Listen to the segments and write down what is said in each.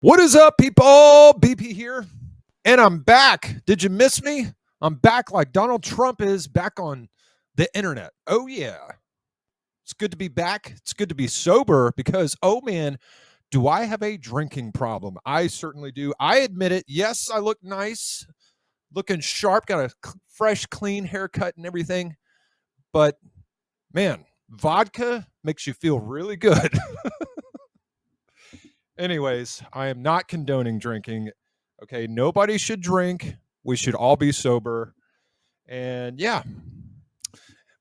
What is up, people? BP here, and I'm back. Did you miss me? I'm back like Donald Trump is back on the internet. Oh, yeah. It's good to be back. It's good to be sober because, oh man, do I have a drinking problem? I certainly do. I admit it. Yes, I look nice, looking sharp, got a fresh, clean haircut and everything. But man, vodka makes you feel really good. Anyways, I am not condoning drinking. Okay, nobody should drink. We should all be sober. And yeah,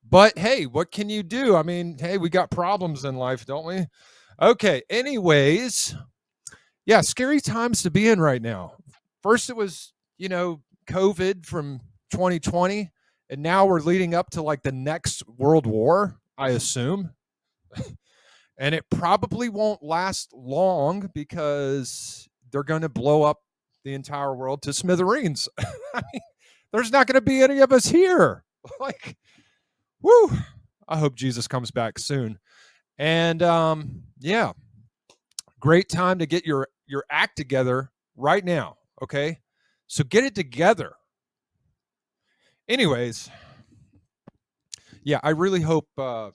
but hey, what can you do? I mean, hey, we got problems in life, don't we? Okay, anyways, yeah, scary times to be in right now. First, it was, COVID from 2020, and now we're leading up to like the next world war, I assume. And it probably won't last long because they're going to blow up the entire world to smithereens. I mean, there's not going to be any of us here. Like, whoo! I hope Jesus comes back soon. And yeah, great time to get your act together right now. Okay, so get it together. Anyways, yeah, I really hope. I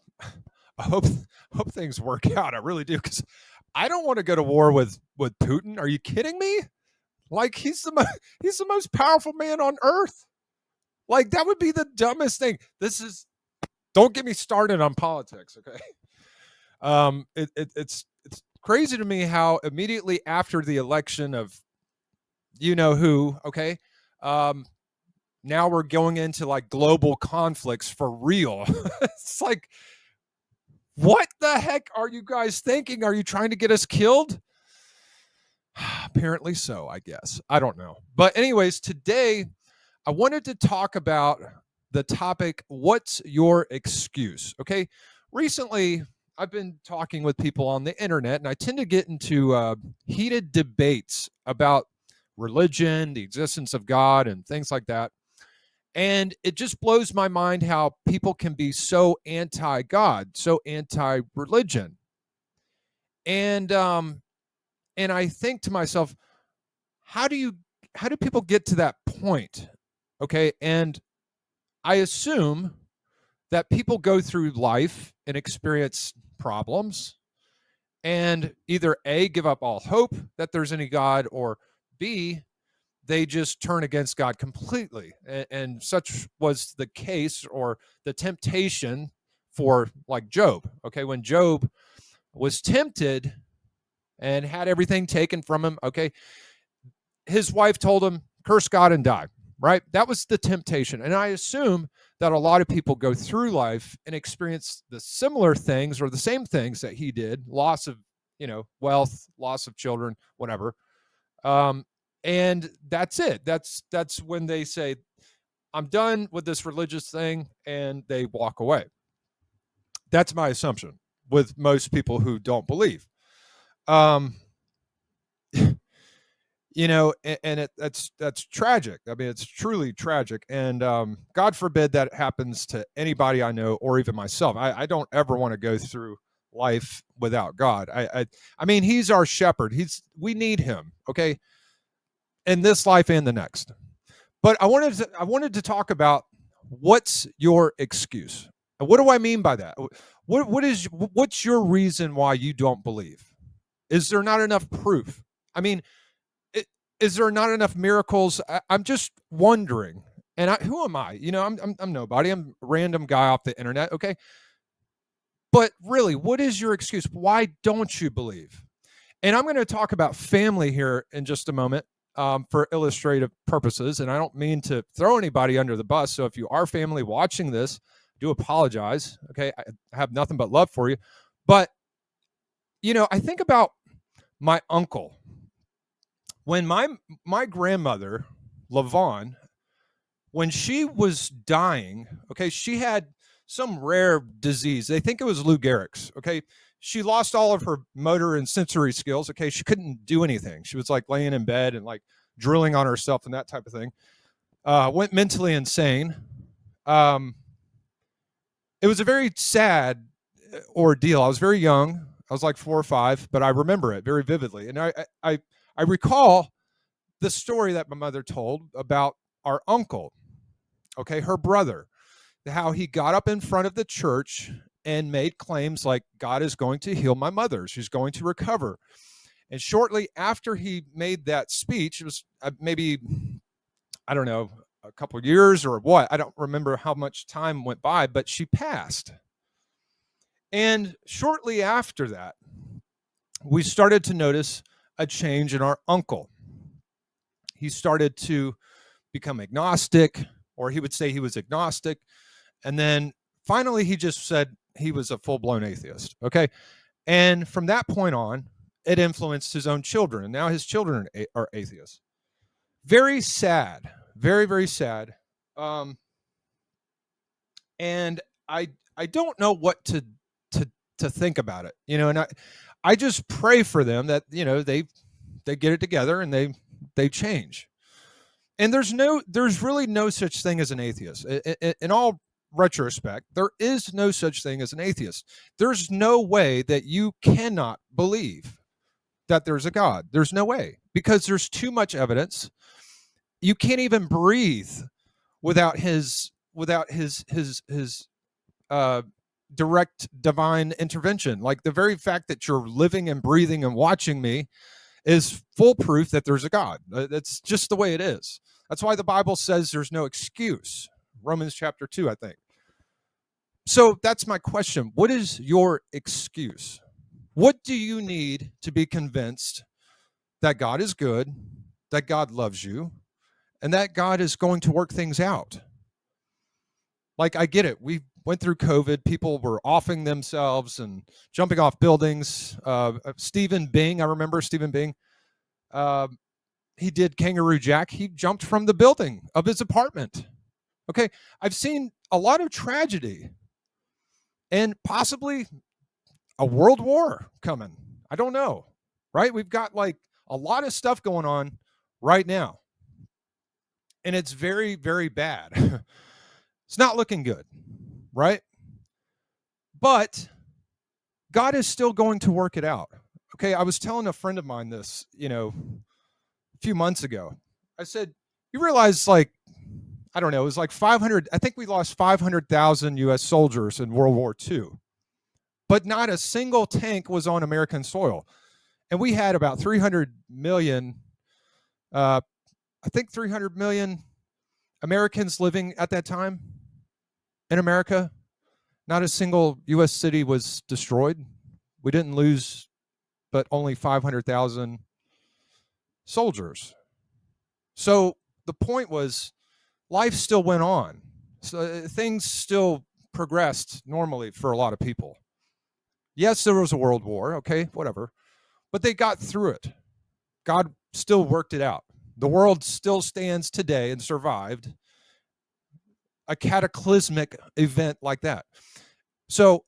hope things work out. I really do because I don't want to go to war with Putin. Are you kidding me? Like he's the most powerful man on earth. Like that would be the dumbest thing. This is don't get me started on politics, okay? It's crazy to me how immediately after the election of you know who, okay, um, now we're going into like global conflicts for real. It's like, what the heck are you guys thinking? Are you trying to get us killed? Apparently so, I guess. I don't know. But, anyways, today I wanted to talk about the topic, what's your excuse? Okay. Recently, I've been talking with people on the internet, and I tend to get into heated debates about religion, the existence of God, and things like that. And it just blows my mind how people can be so anti God, so anti religion. And and I think to myself, how do you how do people get to that point? Okay? And I assume that people go through life and experience problems and either A, give up all hope that there's any God, or B, they just turn against God completely. And such was the case or the temptation for like Job. Okay, when Job was tempted and had everything taken from him, okay, his wife told him, curse God and die, right? That was the temptation. And I assume that a lot of people go through life and experience the similar things or the same things that he did, loss of, wealth, loss of children, whatever. Um, and that's it. That's when they say, I'm done with this religious thing, and they walk away. That's my assumption with most people who don't believe. Um, that's tragic. I mean, it's truly tragic, and God forbid that happens to anybody I know or even myself. I don't ever want to go through life without God. I mean, He's our shepherd. We need Him. Okay, in this life and the next. But I wanted to talk about what's your excuse. And what do I mean by that? What's your reason why you don't believe? Is there not enough proof? I mean, is there not enough miracles? I'm just wondering. And who am I? I'm nobody. I'm a random guy off the internet. Okay, but really, what is your excuse? Why don't you believe? And I'm going to talk about family here in just a moment for illustrative purposes. And I don't mean to throw anybody under the bus. So if you are family watching this, I do apologize. Okay, I have nothing but love for you. But, I think about my uncle. When my grandmother, Lavon, when she was dying, okay, she had some rare disease. They think it was Lou Gehrig's, okay? She lost all of her motor and sensory skills, okay? She couldn't do anything. She was like laying in bed and like drilling on herself and that type of thing. Went mentally insane. Um, it was a very sad ordeal. I was very young. I was like 4 or 5, but I remember it very vividly. And I I recall the story that my mother told about our uncle, okay, her brother, how he got up in front of the church and made claims like, God is going to heal my mother. She's going to recover. And shortly after he made that speech, it was maybe, I don't know, a couple of years or what. I don't remember how much time went by, but she passed. And shortly after that, we started to notice a change in our uncle. He started to become agnostic, or he would say he was agnostic. And then finally, he just said he was a full blown atheist. Okay. And from that point on, it influenced his own children. And now his children are atheists. Very sad. Very, very sad. And I don't know what to think about it, and I just pray for them that they get it together and they change. And there's really no such thing as an atheist. In all retrospect, there is no such thing as an atheist. There's no way that you cannot believe that there's a God. There's no way, because there's too much evidence. You can't even breathe without his direct divine intervention. Like, the very fact that you're living and breathing and watching me is full proof that there's a God. That's just the way it is. That's why the Bible says there's no excuse. Romans chapter 2, I think. So that's my question. What is your excuse? What do you need to be convinced that God is good, that God loves you, and that God is going to work things out? Like, I get it. We went through COVID. People were offing themselves and jumping off buildings. Stephen Bing, I remember Stephen Bing. He did Kangaroo Jack. He jumped from the building of his apartment. Okay. I've seen a lot of tragedy and possibly a world war coming. I don't know. Right? We've got like a lot of stuff going on right now. And it's very, very bad. It's not looking good, right? But God is still going to work it out. Okay, I was telling a friend of mine this, a few months ago. I said, you realize, like, I don't know, it was like 500, I think we lost 500,000 US soldiers in World War II, but not a single tank was on American soil. And we had about 300 million, I think 300 million Americans living at that time in America. Not a single U.S. city was destroyed. We didn't lose but only 500,000 soldiers. So the point was, life still went on. So things still progressed normally for a lot of people. Yes, there was a world war, okay, whatever. But they got through it. God still worked it out. The world still stands today and survived a cataclysmic event like that. So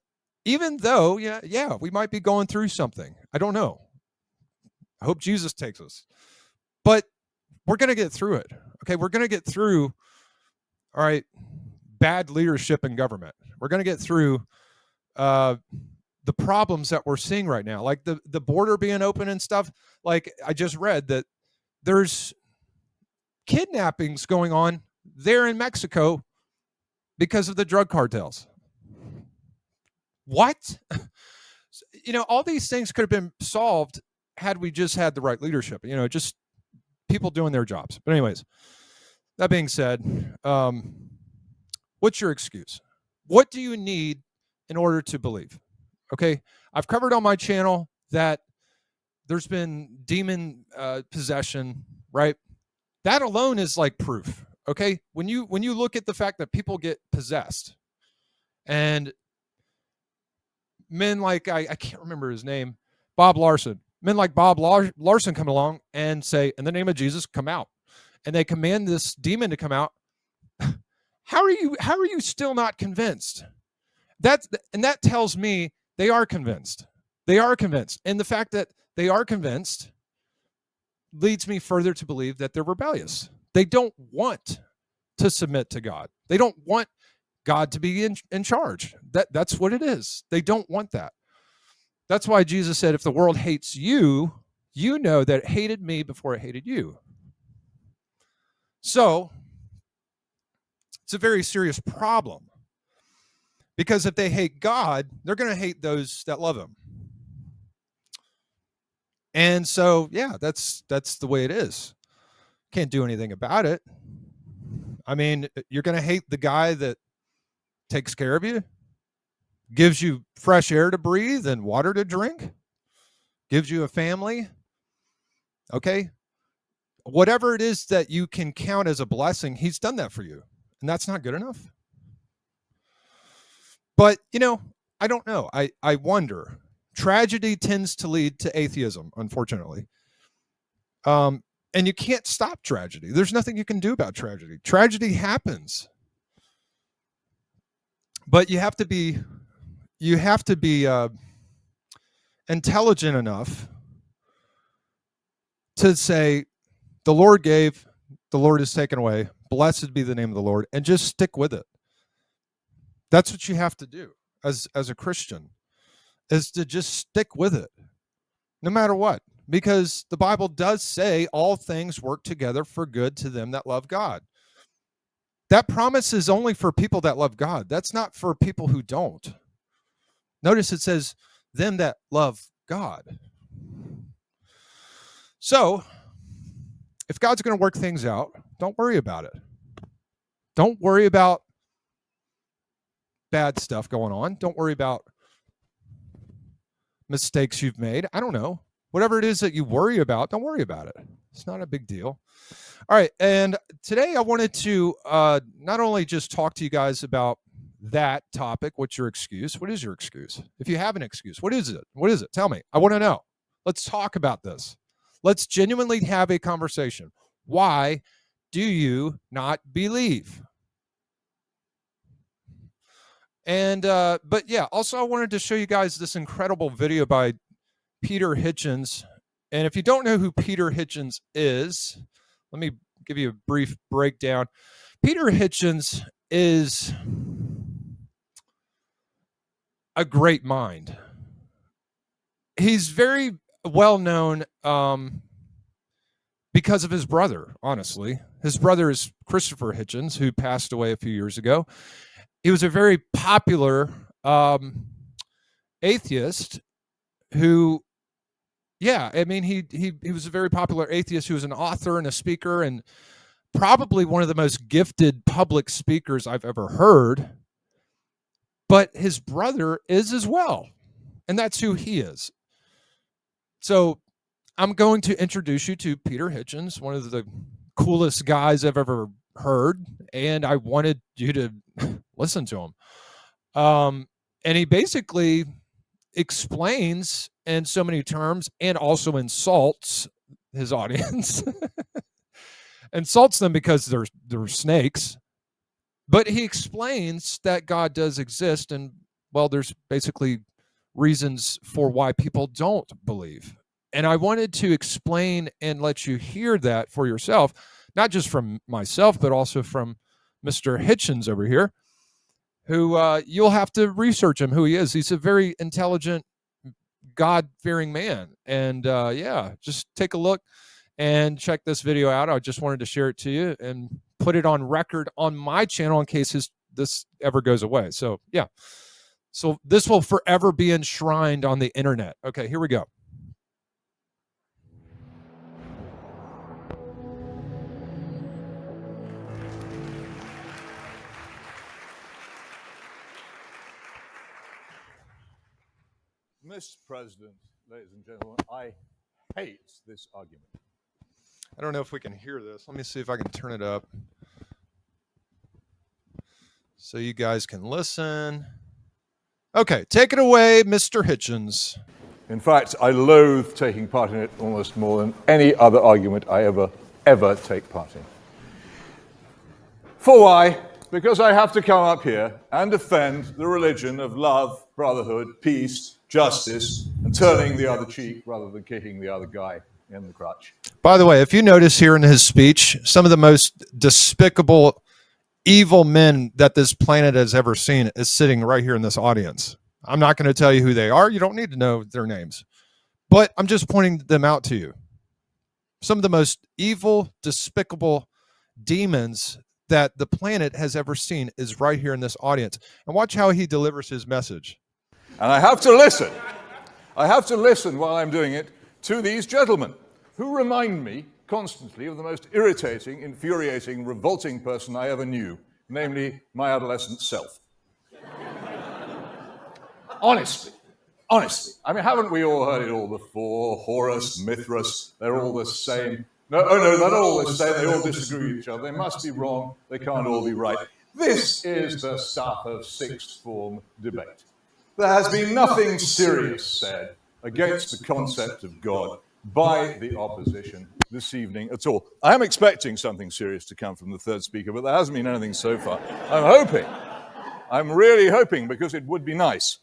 even though, yeah, we might be going through something. I don't know. I hope Jesus takes us. But we're going to get through it. Okay, we're going to get through, all right, bad leadership in government. We're going to get through the problems that we're seeing right now, like the border being open and stuff. Like, I just read that there's kidnappings going on there in Mexico because of the drug cartels. What? All these things could have been solved had we just had the right leadership, just people doing their jobs. But anyways, that being said, what's your excuse? What do you need in order to believe? Okay, I've covered on my channel that there's been demon possession, right? That alone is like proof. Okay, when you look at the fact that people get possessed, and men like, I can't remember his name, Bob Larson. Men like Bob Larson come along and say, in the name of Jesus, come out. And they command this demon to come out. How are you still not convinced? And that tells me they are convinced. They are convinced. And the fact that they are convinced leads me further to believe that they're rebellious. They don't want to submit to God. They don't want God to be in charge. That's what it is. They don't want that. That's why Jesus said, if the world hates you, you know that it hated me before it hated you. So it's a very serious problem, because if they hate God, they're going to hate those that love him. And so, yeah, that's the way it is. Can't do anything about it. I mean, you're going to hate the guy that takes care of you, gives you fresh air to breathe and water to drink, gives you a family. Okay? Whatever it is that you can count as a blessing, he's done that for you. And that's not good enough. But, I don't know. I wonder. Tragedy tends to lead to atheism, unfortunately. And you can't stop tragedy. There's nothing you can do about tragedy. Tragedy happens. But you have to be intelligent enough to say, the Lord gave, the Lord has taken away. Blessed be the name of the Lord, and just stick with it. That's what you have to do as a Christian, is to just stick with it, no matter what. Because the Bible does say all things work together for good to them that love God. That promise is only for people that love God. That's not for people who don't. Notice it says them that love God. So, if God's going to work things out, don't worry about it. Don't worry about bad stuff going on. Don't worry about mistakes you've made. I don't know. Whatever it is that you worry about, don't worry about it. It's not a big deal. All right. And today I wanted to not only just talk to you guys about that topic. What's your excuse? What is your excuse? If you have an excuse, what is it? What is it? Tell me. I want to know. Let's talk about this. Let's genuinely have a conversation. Why do you not believe? And but yeah, also I wanted to show you guys this incredible video by Peter Hitchens. And if you don't know who Peter Hitchens is, let me give you a brief breakdown. Peter Hitchens is a great mind. He's very well known because of his brother, honestly. His brother is Christopher Hitchens, who passed away a few years ago. He was a very popular atheist who, yeah, I mean, he was a very popular atheist who was an author and a speaker, and probably one of the most gifted public speakers I've ever heard. But his brother is as well, and that's who he is. So I'm going to introduce you to Peter Hitchens, one of the coolest guys I've ever heard, and I wanted you to listen to him. And he basically explains in so many terms and also insults his audience. Insults them because they're snakes. But he explains that God does exist, and, well, there's basically reasons for why people don't believe. And I wanted to explain and let you hear that for yourself, not just from myself, but also from Mr. Hitchens over here, who you'll have to research him, who he is. He's a very intelligent, God-fearing man. And yeah, just take a look and check this video out. I just wanted to share it to you and put it on record on my channel in case this ever goes away. So yeah, so this will forever be enshrined on the internet. Okay, here we go. Mr. President, ladies and gentlemen, I hate this argument. I don't know if we can hear this. Let me see if I can turn it up so you guys can listen. Okay, take it away, Mr. Hitchens. In fact, I loathe taking part in it almost more than any other argument I ever take part in. For why? Because I have to come up here and defend the religion of love, brotherhood, peace, justice, and turning the other cheek rather than kicking the other guy in the crotch. By the way, if you notice here in his speech, some of the most despicable, evil men that this planet has ever seen is sitting right here in this audience. I'm not going to tell you who they are. You don't need to know their names. But I'm just pointing them out to you. Some of the most evil, despicable demons that the planet has ever seen is right here in this audience. And watch how he delivers his message. And I have to listen. I have to listen while I'm doing it to these gentlemen who remind me constantly of the most irritating, infuriating, revolting person I ever knew, namely my adolescent self. Honestly. I mean, haven't we all heard it all before? Horus, Mithras, they're all the same. No, they're not all the same. They all disagree with each other. They must be wrong. They can't all be right. This is the stuff of sixth form debate. There has been nothing serious said against the concept of God by the opposition this evening at all. I am expecting something serious to come from the third speaker, but there hasn't been anything so far. I'm really hoping, because it would be nice.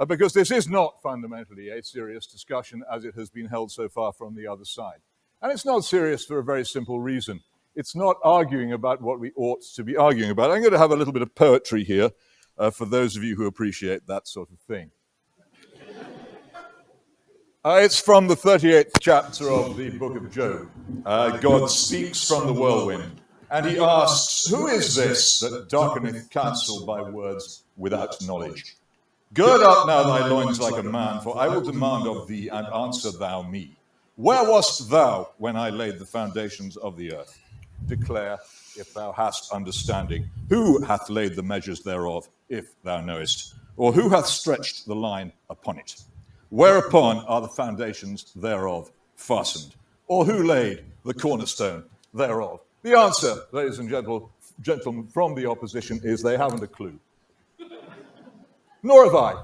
Because this is not fundamentally a serious discussion as it has been held so far from the other side. And it's not serious for a very simple reason. It's not arguing about what we ought to be arguing about. I'm going to have a little bit of poetry here for those of you who appreciate that sort of thing. It's from the 38th chapter of the book of Job. God speaks from the whirlwind, and he asks, "Who is this that darkeneth counsel by words without knowledge? Gird up now thy loins like a man, for I will demand of thee, and answer thou me. Where wast thou when I laid the foundations of the earth? Declare, if thou hast understanding. Who hath laid the measures thereof, if thou knowest? Or who hath stretched the line upon it? Whereupon are the foundations thereof fastened? Or who laid the cornerstone thereof?" The answer, ladies and gentlemen, from the opposition is they haven't a clue. Nor have I.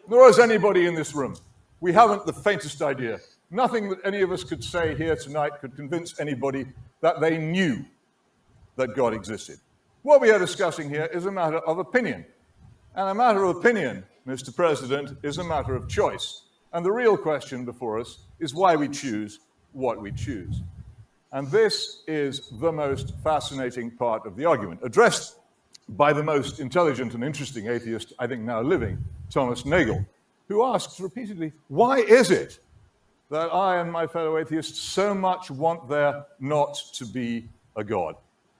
Nor has anybody in this room. We haven't the faintest idea. Nothing that any of us could say here tonight could convince anybody that they knew that God existed. What we are discussing here is a matter of opinion. And a matter of opinion, Mr. President, is a matter of choice. And the real question before us is why we choose what we choose. And this is the most fascinating part of the argument, addressed by the most intelligent and interesting atheist, I think, now living, Thomas Nagel, who asks repeatedly, why is it that I and my fellow atheists so much want there not to be a God?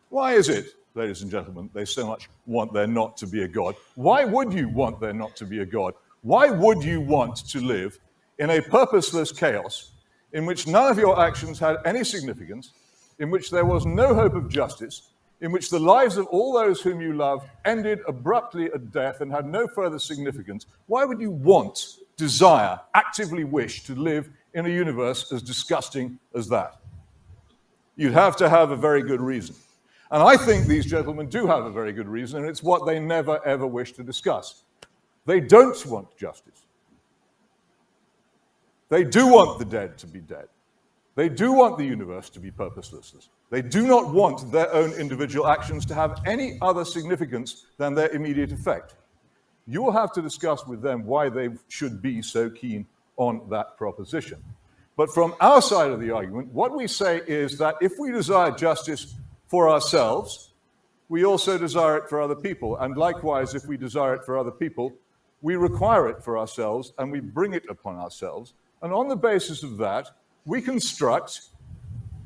Why is it, ladies and gentlemen, they so much want there not to be a God? Why would you want there not to be a God? Why would you want to live in a purposeless chaos in which none of your actions had any significance, in which there was no hope of justice, in which the lives of all those whom you love ended abruptly at death and had no further significance? Why would you want, desire, actively wish to live in a universe as disgusting as that? You'd have to have a very good reason. And I think these gentlemen do have a very good reason, and it's what they never, ever wish to discuss. They don't want justice. They do want the dead to be dead. They do want the universe to be purposeless. They do not want their own individual actions to have any other significance than their immediate effect. You will have to discuss with them why they should be so keen on that proposition. But from our side of the argument, what we say is that if we desire justice for ourselves, we also desire it for other people. And likewise, if we desire it for other people, we require it for ourselves and we bring it upon ourselves. And on the basis of that, we construct,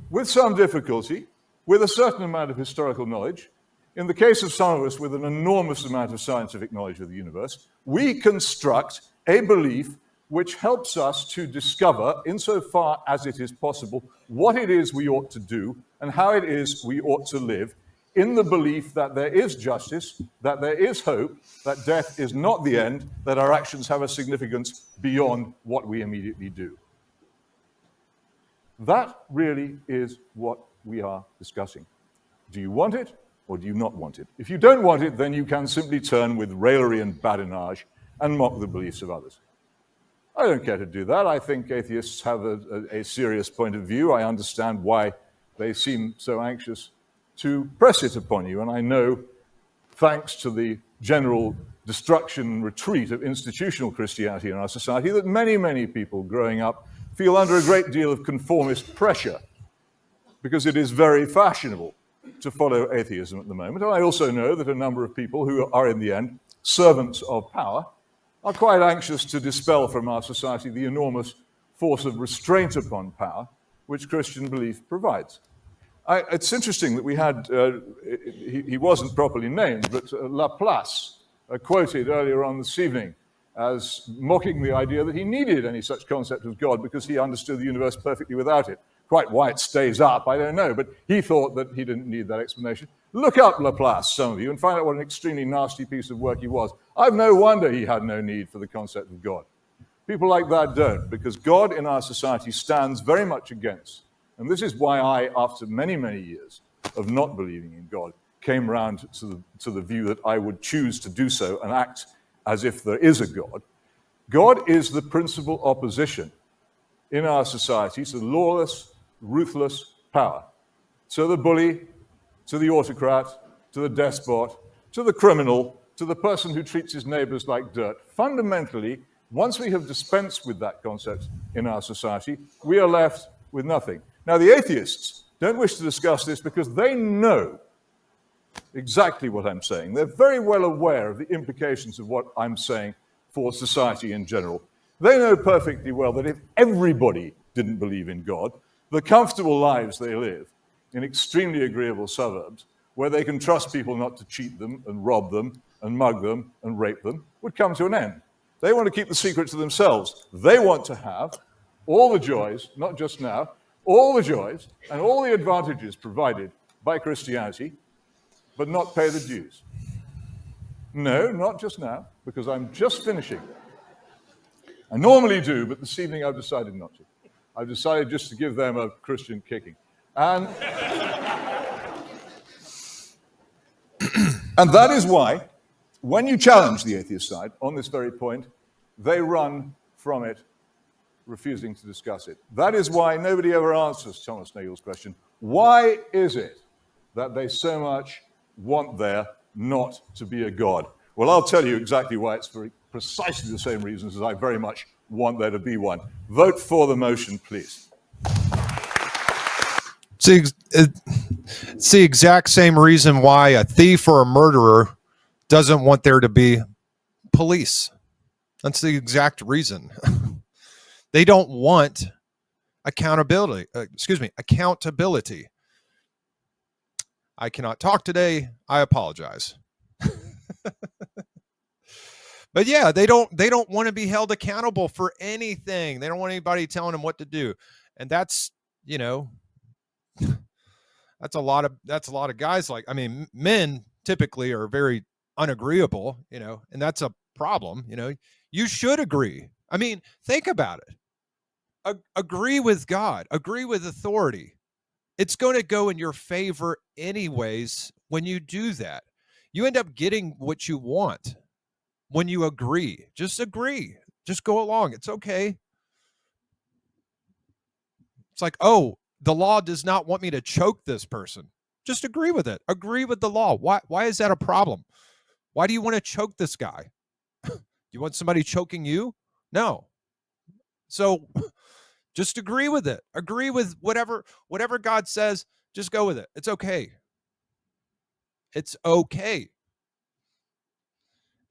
with some difficulty, with a certain amount of historical knowledge, in the case of some of us with an enormous amount of scientific knowledge of the universe, we construct a belief which helps us to discover, insofar as it is possible, what it is we ought to do and how it is we ought to live, in the belief that there is justice, that there is hope, that death is not the end, that our actions have a significance beyond what we immediately do. That really is what we are discussing. Do you want it or do you not want it? If you don't want it, then you can simply turn with raillery and badinage and mock the beliefs of others. I don't care to do that. I think atheists have a serious point of view. I understand why they seem so anxious to press it upon you. And I know, thanks to the general destruction and retreat of institutional Christianity in our society, that many, many people growing up feel under a great deal of conformist pressure because it is very fashionable to follow atheism at the moment. And I also know that a number of people who are, in the end, servants of power are quite anxious to dispel from our society the enormous force of restraint upon power which Christian belief provides. It's interesting that we had, he wasn't properly named, but Laplace quoted earlier on this evening as mocking the idea that he needed any such concept of God because he understood the universe perfectly without it. Quite why it stays up, I don't know, but he thought that he didn't need that explanation. Look up Laplace, some of you, and find out what an extremely nasty piece of work he was. I've no wonder he had no need for the concept of God. People like that don't, because God in our society stands very much against. And this is why I, after many, many years of not believing in God, came round to the view that I would choose to do so and act as if there is a God. God is the principal opposition in our society to lawless, ruthless power. To the bully, to the autocrat, to the despot, to the criminal, to the person who treats his neighbors like dirt. Fundamentally, once we have dispensed with that concept in our society, we are left with nothing. Now, the atheists don't wish to discuss this because they know exactly what I'm saying. They're very well aware of the implications of what I'm saying for society in general. They know perfectly well that if everybody didn't believe in God, the comfortable lives they live in extremely agreeable suburbs, where they can trust people not to cheat them and rob them and mug them and rape them, would come to an end. They want to keep the secret to themselves. They want to have all the joys, not just now, all the joys and all the advantages provided by Christianity, but not pay the dues. No, not just now, because I'm just finishing. I normally do, but this evening I've decided not to. I've decided just to give them a Christian kicking. And that is why, when you challenge the atheist side on this very point, they run from it, refusing to discuss it. That is why nobody ever answers Thomas Nagel's question. Why is it that they so much want there not to be a God? Well, I'll tell you exactly why. It's for precisely the same reasons as I very much want there to be one. Vote for the motion, please. It's the exact same reason why a thief or a murderer doesn't want there to be police. That's the exact reason. They don't want accountability. Accountability. I cannot talk today. I apologize. But yeah, they don't want to be held accountable for anything. They don't want anybody telling them what to do. And that's, that's a lot of guys men typically are very unagreeable, and that's a problem. You should agree. Think about it. Agree with God, agree with authority. It's going to go in your favor anyways. When you do that, you end up getting what you want. When you agree, just go along. It's okay. It's like, oh, the law does not want me to choke this person. Just agree with it. Agree with the law. Why is that a problem? Why do you want to choke this guy? Do you want somebody choking you? No. So just agree with it. Agree with whatever God says. Just go with it. It's okay. It's okay.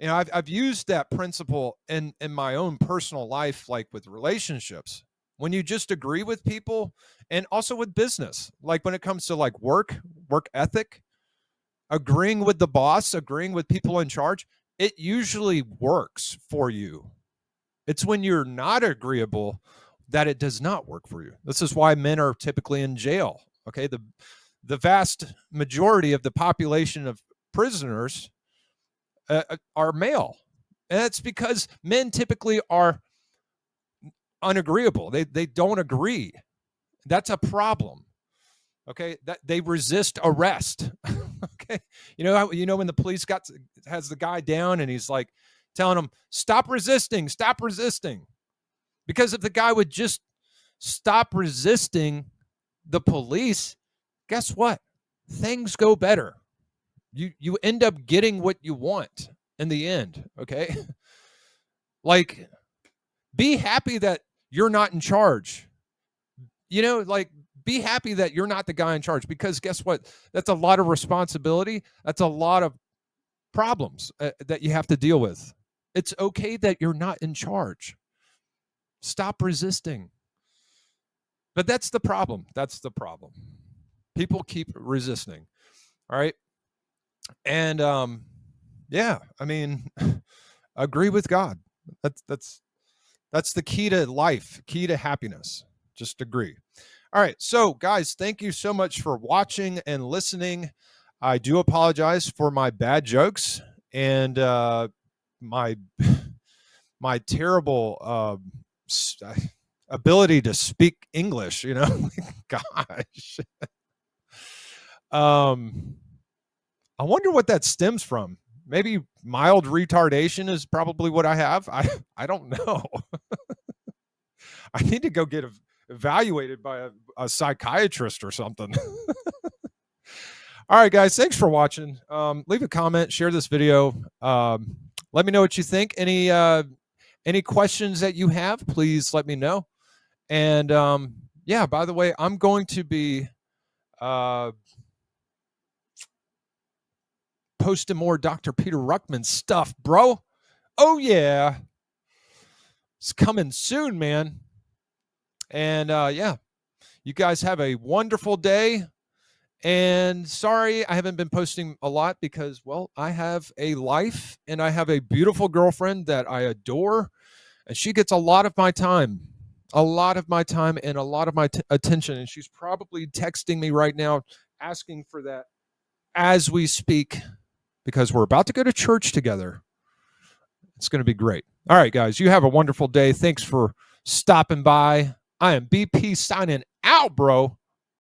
I've used that principle in my own personal life, like with relationships. When you just agree with people, and also with business, like when it comes to like work ethic, agreeing with the boss, agreeing with people in charge, it usually works for you. It's when you're not agreeable that it does not work for you. This is why men are typically in jail. Okay, the vast majority of the population of prisoners are male. And that's because men typically are unagreeable. They don't agree. That's a problem. Okay, that they resist arrest. Okay, when the police has the guy down and he's like telling him, stop resisting, because if the guy would just stop resisting the police, guess what? Things go better. You end up getting what you want in the end. Okay, like be happy that you're not in charge. Be happy that you're not the guy in charge, because guess what? That's a lot of responsibility. That's a lot of problems that you have to deal with. It's okay that you're not in charge. Stop resisting. But that's the problem. That's the problem. People keep resisting. All right. And yeah, I mean, agree with God. That's the key to life, key to happiness. Just agree. All right. So, guys, thank you so much for watching and listening. I do apologize for my bad jokes and my my terrible ability to speak English. You know, gosh. Um, I wonder what that stems from. Maybe mild retardation is probably what I have. I don't know. I need to go get evaluated by a psychiatrist or something. All right, guys. Thanks for watching. Leave a comment, share this video. Let me know what you think. Any questions that you have, please let me know. And yeah, by the way, I'm going to be posting more Dr. Peter Ruckman stuff, bro. Oh yeah, it's coming soon, man. And yeah, you guys have a wonderful day. And sorry, I haven't been posting a lot because, well, I have a life and I have a beautiful girlfriend that I adore. And she gets a lot of my time, a lot of my time and a lot of my attention. And she's probably texting me right now, asking for that as we speak, because we're about to go to church together. It's going to be great. All right, guys, you have a wonderful day. Thanks for stopping by. I am BP signing out, bro.